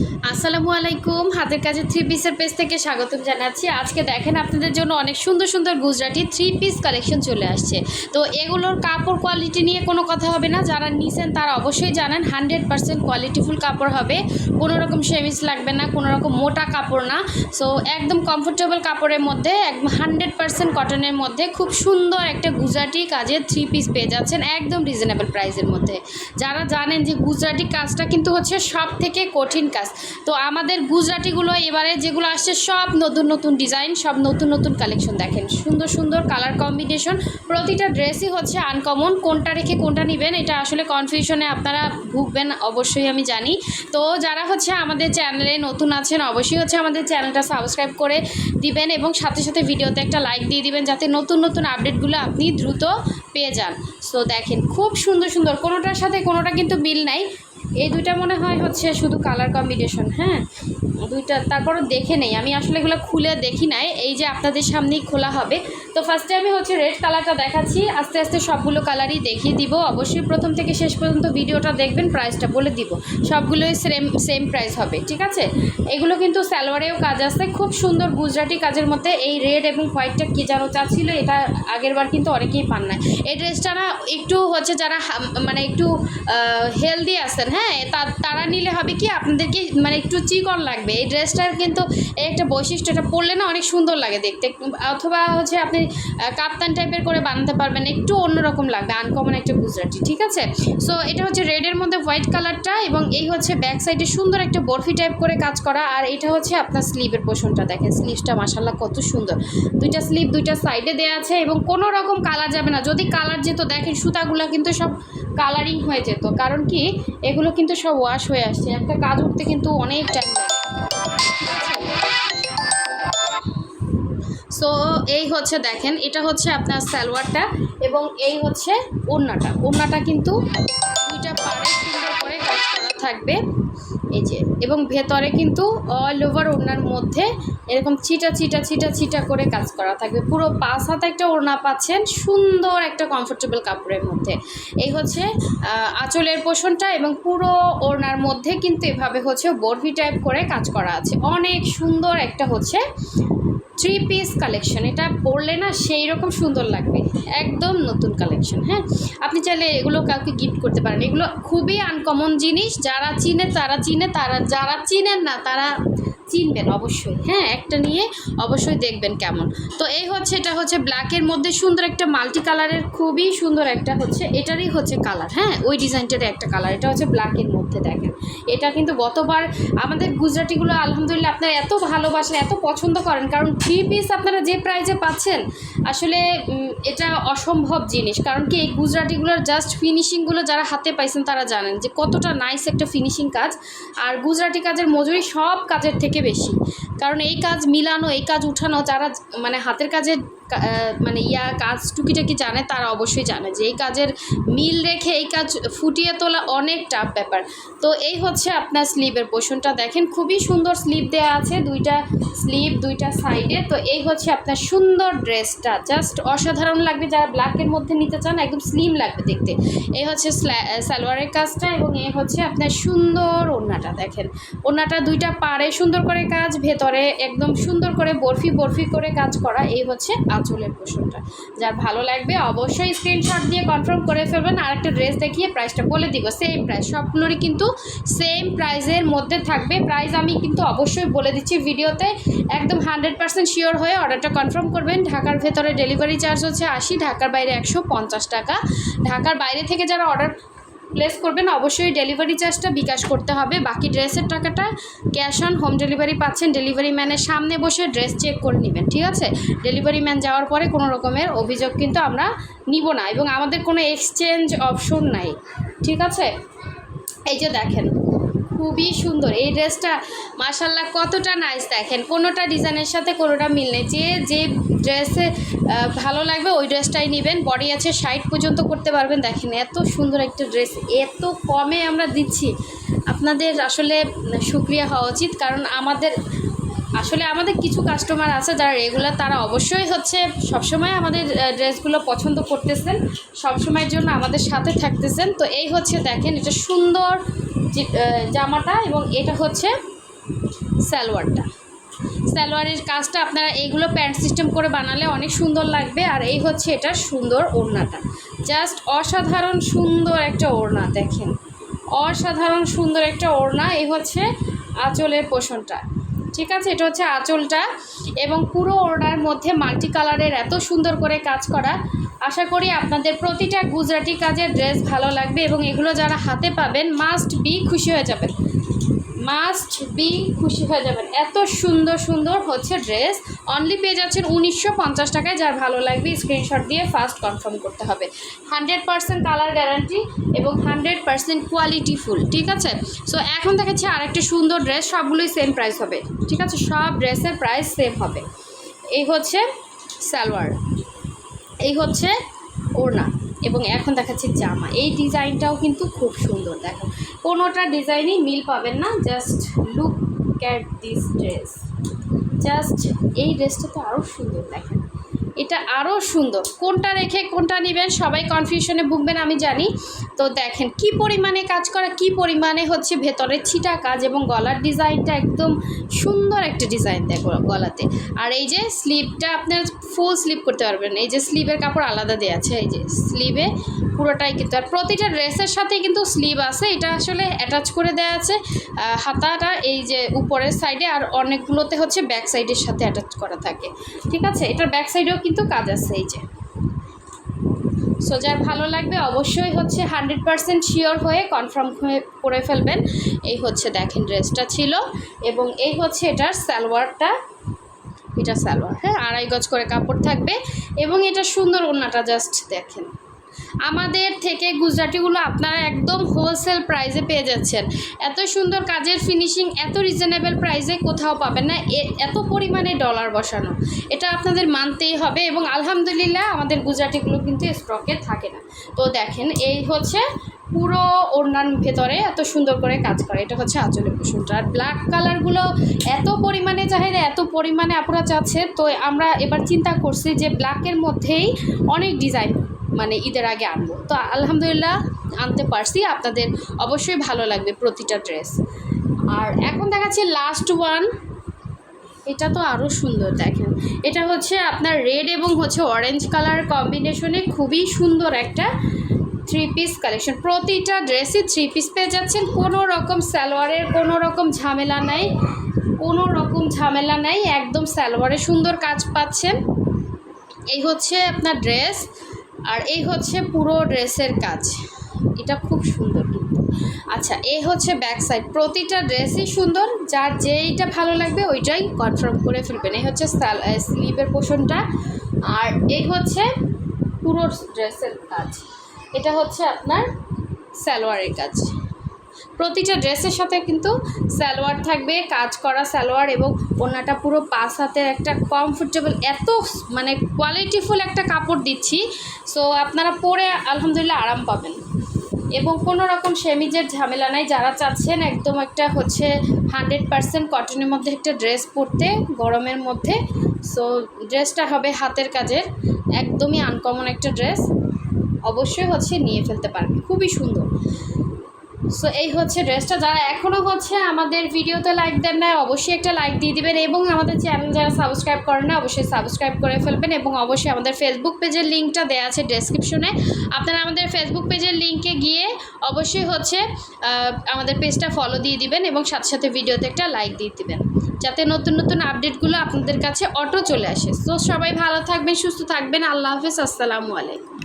আসসালামু আলাইকুম, হাতের কাছে থ্রি পিসের পেজ থেকে স্বাগতম জানাচ্ছি। আজকে দেখেন আপনাদের জন্য অনেক সুন্দর সুন্দর গুজরাটি থ্রি পিস কালেকশন চলে আসছে। তো এগুলোর কাপড় কোয়ালিটি নিয়ে কোনো কথা হবে না, যারা নিছেন তারা অবশ্যই জানেন 100% কোয়ালিটিফুল কাপড় হবে। কোনো রকম সেমিস লাগবে না, কোনো রকম মোটা কাপড় না। সো একদম কমফোর্টেবল কাপড়ের মধ্যে, একদম 100% কটনের মধ্যে খুব সুন্দর একটা গুজরাটি কাজের থ্রি পিস পেয়ে যাচ্ছেন একদম রিজনেবল প্রাইসের মধ্যে। যারা জানেন যে গুজরাটি কাজটা কিন্তু হচ্ছে সব থেকে কঠিন কাজ, তো আমাদের গুজরাটিগুলো এবারে যেগুলো আসছে সব নতুন নতুন ডিজাইন, সব নতুন নতুন কালেকশন। দেখেন সুন্দর সুন্দর কালার কম্বিনেশন, প্রতিটা ড্রেসই হচ্ছে আনকমন। কোনটা রেখে কোনটা নেবেন এটা আসলে কনফিউশনে আপনারা ভুগবেন অবশ্যই, আমি জানি। তো যারা হচ্ছে আমাদের চ্যানেলে নতুন আছেন অবশ্যই হচ্ছে আমাদের চ্যানেলটা সাবস্ক্রাইব করে দিবেন এবং সাথে সাথে ভিডিওতে একটা লাইক দিয়ে দিবেন, যাতে নতুন নতুন আপডেটগুলো আপনি দ্রুত পেয়ে যান। সো দেখেন খুব সুন্দর সুন্দর, কোনোটার সাথে কোনোটা কিন্তু মিল নাই। এই দুইটা মনে হয় হচ্ছে শুধু কালার কম্বিনেশন, হ্যাঁ দুইটা। তারপরও দেখে নেই, আমি আসলে এগুলো খুলে দেখি নাই, এই যে আপনাদের সামনেই খোলা হবে। তো ফার্স্টে আমি হচ্ছে রেড কালারটা দেখাচ্ছি, আস্তে আস্তে সবগুলো কালারই দেখিয়ে দিব। অবশ্যই প্রথম থেকে শেষ পর্যন্ত ভিডিওটা দেখবেন, প্রাইসটা বলে দিব। সবগুলোই সেম প্রাইস হবে, ঠিক আছে। এগুলো কিন্তু সালোয়ারেও কাজ আছে, খুব সুন্দর গুজরাটি কাজের মধ্যে। এই রেড এবং হোয়াইটটা কী যেন চাচ্ছিল, এটা আগের বার কিন্তু অনেকেই পান না। এই ড্রেসটা না একটু হচ্ছে যারা মানে একটু হেলদি আছেন, হ্যাঁ তারা নিলে হবে কি আপনাদেরকে মানে একটু চিকন লাগবে। এই ড্রেসটার কিন্তু একটা বৈশিষ্ট্য, এটা পরলে না অনেক সুন্দর লাগে দেখতে, অথবা হচ্ছে আপনি কাপ্তান টাইপের করে বানাতে পারবেন, একটু অন্যরকম লাগবে, আনকমন একটা গুজরাটি, ঠিক আছে। সো এটা হচ্ছে রেডের মধ্যে হোয়াইট কালারটা, এবং এই হচ্ছে ব্যাক সাইডে সুন্দর একটা বরফি টাইপ করে কাজ করা। আর এটা হচ্ছে আপনার স্লিভের পোর্শনটা, দেখেন স্লিভসটা মাশাআল্লাহ কত সুন্দর। দুইটা স্লিভ দুইটা সাইডে দেওয়া আছে, এবং কোনো রকম কালার যাবে না। যদি কালার যেত দেখেন সুতাগুলো কিন্তু সব কালারিং হয়ে যেত, কারণ কি এগুলো কিন্তু সব ওয়াশ হয়ে আসছে, একটা কাজ উঠতে কিন্তু অনেক টাইম লাগে। সো এই হচ্ছে দেখেন, এটা হচ্ছে আপনার সালোয়ারটা, এবং এই হচ্ছে ওড়নাটা কিন্তু দুইটা পাড়ে সুন্দর করে কাজ করা থাকবে, এই যে। এবং ভেতরে কিন্তু অল ওভার ওড়নার মধ্যে এরকম ছিটা করে কাজ করা থাকবে। পুরো 5 হাত একটা ওড়না পাচ্ছেন সুন্দর একটা কমফোর্টেবল কাপড়ের মধ্যে। এই হচ্ছে আঁচলের পোর্শনটা, এবং পুরো ওড়নার মধ্যে কিন্তু এভাবে হচ্ছে বরফি টাইপ করে কাজ করা আছে। অনেক সুন্দর একটা হচ্ছে থ্রি পিস কালেকশন, এটা পরলে না সেই রকম সুন্দর লাগবে, একদম নতুন কালেকশন। হ্যাঁ, আপনি চাইলে এগুলো কাউকে গিফট করতে পারেন। এগুলো খুবই আনকমন জিনিস, যারা চিনে তারা চিনে, যারা চিনেন না তারা চিনবেন অবশ্যই। হ্যাঁ, একটা নিয়ে অবশ্যই দেখবেন কেমন। তো এই হচ্ছে, এটা হচ্ছে ব্ল্যাকের মধ্যে সুন্দর একটা মাল্টি কালারের, খুবই সুন্দর একটা হচ্ছে, এটারই হচ্ছে কালার, হ্যাঁ ওই ডিজাইনটার একটা কালার। এটা হচ্ছে ব্ল্যাকের মধ্যে, দেখেন এটা কিন্তু গতবার আমাদের গুজরাটিগুলো আলহামদুলিল্লাহ আপনারা এত ভালোবাসেন, এত পছন্দ করেন, কারণ থ্রি পিস আপনারা যে প্রাইজে পাচ্ছেন আসলে এটা অসম্ভব জিনিস। কারণ কি এই গুজরাটিগুলোর জাস্ট ফিনিশিংগুলো যারা হাতে পাইছেন তারা জানেন যে কতটা নাইস একটা ফিনিশিং কাজ। আর গুজরাটি কাজের মজুরি সব কাজের থেকে বেশি, কারণ এই কাজ মিলানো, এই কাজ উঠানো, যারা মানে হাতের কাজের মানে কাজ টুকিটাকি জানে তারা অবশ্যই জানে যে এই কাজের মিল রেখে এই কাজ ফুটিয়ে তোলা অনেক টাফ ব্যাপার। তো এই হচ্ছে আপনার স্লিভের পোর্শনটা, দেখেন খুবই সুন্দর স্লিভ দেওয়া আছে, দুইটা স্লিভ দুইটা সাইডে। তো এই হচ্ছে আপনার সুন্দর ড্রেসটা, জাস্ট অসাধারণ লাগবে। যারা ব্ল্যাকের মধ্যে নিতে চান একদম স্লিম লাগবে দেখতে। এই হচ্ছে সালোয়ারের কাজটা, এবং এই হচ্ছে আপনার সুন্দর ওড়নাটা, দেখেন ওড়নাটা দুইটা পাড়ে সুন্দর করে কাজ, ভেতরে একদম সুন্দর করে বরফি করে কাজ করা। এই হচ্ছে আঁচলের পোর্শনটা, যার ভালো লাগবে অবশ্যই স্ক্রিনশট দিয়ে কনফার্ম করে ফেলবেন। আর একটা ড্রেস দেখিয়ে প্রাইসটা বলে দিব, সেম প্রাইস, সবগুলোরই কিন্তু সেম প্রাইসের মধ্যে থাকবে। প্রাইস আমি কিন্তু অবশ্যই বলে দিচ্ছি ভিডিওতে, একদম 100% শিওর হয়ে অর্ডারটা কনফার্ম করবেন। ঢাকার ভেতরে ডেলিভারি চার্জ হচ্ছে 80, ঢাকার বাইরে 150 টাকা। ঢাকার বাইরে থেকে যারা অর্ডার প্লেস করবেন অবশ্যই ডেলিভারি চার্জটা বিকাশ করতে হবে, বাকি ড্রেসের টাকাটা ক্যাশ অন হোম ডেলিভারি পাচ্ছেন। ডেলিভারি ম্যানের সামনে বসে ড্রেস চেক করে নেবেন, ঠিক আছে। ডেলিভারি ম্যান যাওয়ার পরে কোনো রকমের অভিযোগ কিন্তু আমরা নিব না, এবং আমাদের কোনো এক্সচেঞ্জ অপশন নাই, ঠিক আছে। এই যে দেখেন খুবই সুন্দর এই ড্রেসটা, মাশাআল্লাহ কতটা নাইস। দেখেন কোনোটা ডিজাইনের সাথে কোনোটা মিল নেই, যে ড্রেসে ভালো লাগবে ওই ড্রেসটাই নেবেন। বডি আছে 60 পর্যন্ত করতে পারবেন। দেখেন এত সুন্দর একটা ড্রেস এত কমে আমরা দিচ্ছি, আপনাদের আসলে শুকরিয়া হওয়া উচিত। কারণ আমাদের কিছু কাস্টমার আছে যারা রেগুলার, তারা অবশ্যই হচ্ছে সবসময় আমাদের ড্রেসগুলো পছন্দ করতেছেন, সবসময়ের জন্য আমাদের সাথে থাকতেছেন। তো এই হচ্ছে দেখেন এটা সুন্দর জামাটা, এবং এটা হচ্ছে সালোয়ারের কাজটা আপনারা এইগুলো প্যান্ট সিস্টেম করে বানালে অনেক সুন্দর লাগবে। আর এই হচ্ছে এটার সুন্দর ওড়নাটা, জাস্ট অসাধারণ সুন্দর একটা ওড়না, দেখেন অসাধারণ সুন্দর একটা ওড়না। এই হচ্ছে আঁচলের পোষণটা, ঠিক আছে, এটা হচ্ছে আঁচলটা এবং পুরো ওড়নার মধ্যে মাল্টি কালারের এত সুন্দর করে কাজ করা। আশা করি আপনাদের প্রতিটা গুজরাটি কাজের ড্রেস ভালো লাগবে এবং এগুলো যারা হাতে পাবেন মাস্ট বি খুশি হয়ে যাবেন, এত সুন্দর সুন্দর হচ্ছে ড্রেস। অনলি পেয়ে যাচ্ছেন 1950 টাকায়। যার ভালো লাগবে স্ক্রিনশট দিয়ে ফার্স্ট কনফার্ম করতে হবে। 100% কালার গ্যারান্টি এবং 100% কোয়ালিটি ফুল, ঠিক আছে। সো এখন দেখাচ্ছি আরেকটা সুন্দর ড্রেস, সবগুলোই সেম প্রাইস হবে, ঠিক আছে, সব ড্রেসের প্রাইস সেম হবে। এই হচ্ছে সালোয়ার, এই হচ্ছে ওড়না এবং এখন দেখাচ্ছি জামা। এই ডিজাইনটাও কিন্তু খুব সুন্দর, দেখো কোনোটা ডিজাইনই মিল পাবেন না। Just look at this dress, just এই ড্রেসটা তো আরও সুন্দর, দেখেন এটা আরও সুন্দর। কোনটা রেখে কোনটা নেবেন সবাই কনফিউশনে ভুগবেন আমি জানি। তো দেখেন কি পরিমাণে কাজ করা, কি পরিমাণে হচ্ছে ভেতরের ছিটা কাজ এবং গলার ডিজাইনটা একদম সুন্দর একটা ডিজাইন দেখো গলাতে। আর এই যে স্লিভটা আপনার ফুল স্লিভ করতে পারবেন, এই যে স্লিভের কাপড় আলাদা দেওয়া আছে, এই যে স্লিভে পুরোটাই কিন্তু। আর প্রতিটা ড্রেসের সাথে কিন্তু স্লিভ আছে, এটা আসলে অ্যাটাচ করে দেওয়া আছে হাতাটা এই যে উপরের সাইডে, আর অনেকগুলোতে হচ্ছে ব্যাক সাইডের সাথে অ্যাটাচ করা থাকে, ঠিক আছে। এটার ব্যাক সাইডেও কিন্তু কাজ আছে, এই যে। সো যার ভালো লাগবে অবশ্যই হচ্ছে 100% শিওর হয়ে কনফার্ম করে ফেলবেন। এই হচ্ছে দেখেন ড্রেসটা ছিল এবং এই হচ্ছে এটার সালোয়ারটা, এটা সালোয়ার, হ্যাঁ 2.5 গজ করে কাপড় থাকবে এবং এটা সুন্দর ওড়নাটা জাস্ট দেখেন। আমাদের থেকে গুজরাটিগুলো আপনারা একদম হোলসেল প্রাইসে পেয়ে যাচ্ছেন। এত সুন্দর কাজের ফিনিশিং এত রিজনেবল প্রাইসে কোথাও পাবেন না, এত পরিমাণে ডলার বসানো, এটা আপনাদের মানতেই হবে। এবং আলহামদুলিল্লাহ আমাদের গুজরাটিগুলো কিন্তু স্টকে থাকে না। তো দেখেন এই হচ্ছে পুরো ওড়নার ভেতরে এত সুন্দর করে কাজ করে, এটা হচ্ছে আঁচলের পোষণটা। আর ব্ল্যাক কালারগুলো এত পরিমাণে চাহিদা, এত পরিমাণে আপুরা চাচ্ছে, তো আমরা এবার চিন্তা করছি যে ব্ল্যাকের মধ্যেই অনেক ডিজাইন মানে ঈদের আগে আনবো। তো আলহামদুলিল্লাহ আনতে পারছি, আপনাদের অবশ্যই ভালো লাগবে প্রতিটা ড্রেস। আর এখন দেখাচ্ছি লাস্ট ওয়ান, এটা তো আরও সুন্দর, দেখেন এটা হচ্ছে আপনার রেড এবং হচ্ছে অরেঞ্জ কালার কম্বিনেশনে খুবই সুন্দর একটা 3 পিস কালেকশন। প্রতিটা ড্রেসই 3 পিস পেয়ে যাচ্ছেন, কোনো রকম সালোয়ারের কোনো রকম ঝামেলা নাই, একদম সালোয়ারে সুন্দর কাজ পাচ্ছেন। এই হচ্ছে আপনার ড্রেস আর এই হচ্ছে পুরো ড্রেসের কাজ, এটা খুব সুন্দর কিন্তু। আচ্ছা এই হচ্ছে ব্যাক সাইড, প্রতিটা ড্রেসই সুন্দর, যার যেইটা ভালো লাগবে ওইটাই কনফার্ম করে ফেলবেন। এই হচ্ছে স্লিভের পোর্শনটা আর এই হচ্ছে পুরো ড্রেসের কাজ, এটা হচ্ছে আপনার সালোয়ারের কাজ। প্রতিটা ড্রেসের সাথে কিন্তু সালোয়ার থাকবে, কাজ করা সালোয়ার এবং ওড়নাটা পুরো 5 হাতের একটা কমফোর্টেবল, এত মানে কোয়ালিটিফুল একটা কাপড় দিচ্ছি। সো আপনারা পরে আলহামদুলিল্লাহ আরাম পাবেন এবং কোনো রকম সেমিজের ঝামেলা নাই। যারা চাচ্ছেন একদম একটা হচ্ছে 100% কটনের মধ্যে একটা ড্রেস পরতে গরমের মধ্যে, সো ড্রেসটা হবে হাতের কাজের, একদমই আনকমন একটা ড্রেস, অবশ্যই হচ্ছে নিয়ে ফেলতে পারবে, খুবই সুন্দর। সো এই হচ্ছে ড্রেসটা। যারা এখনও হচ্ছে আমাদের ভিডিওতে লাইক দেন না অবশ্যই একটা লাইক দিয়ে দিবেন এবং আমাদের চ্যানেল যারা সাবস্ক্রাইব করেন না অবশ্যই সাবস্ক্রাইব করে ফেলবেন এবং অবশ্যই আমাদের ফেসবুক পেজের লিঙ্কটা দেওয়া আছে ডেসক্রিপশনে, আপনারা আমাদের ফেসবুক পেজের লিঙ্কে গিয়ে অবশ্যই হচ্ছে আমাদের পেজটা ফলো দিয়ে দিবেন এবং সাথে সাথে ভিডিওতে একটা লাইক দিয়ে দিবেন যাতে নতুন নতুন আপডেটগুলো আপনাদের কাছে অটো চলে আসে। সো সবাই ভালো থাকবেন, সুস্থ থাকবেন, আল্লাহ হাফেজ, আসসালামু আলাইকুম।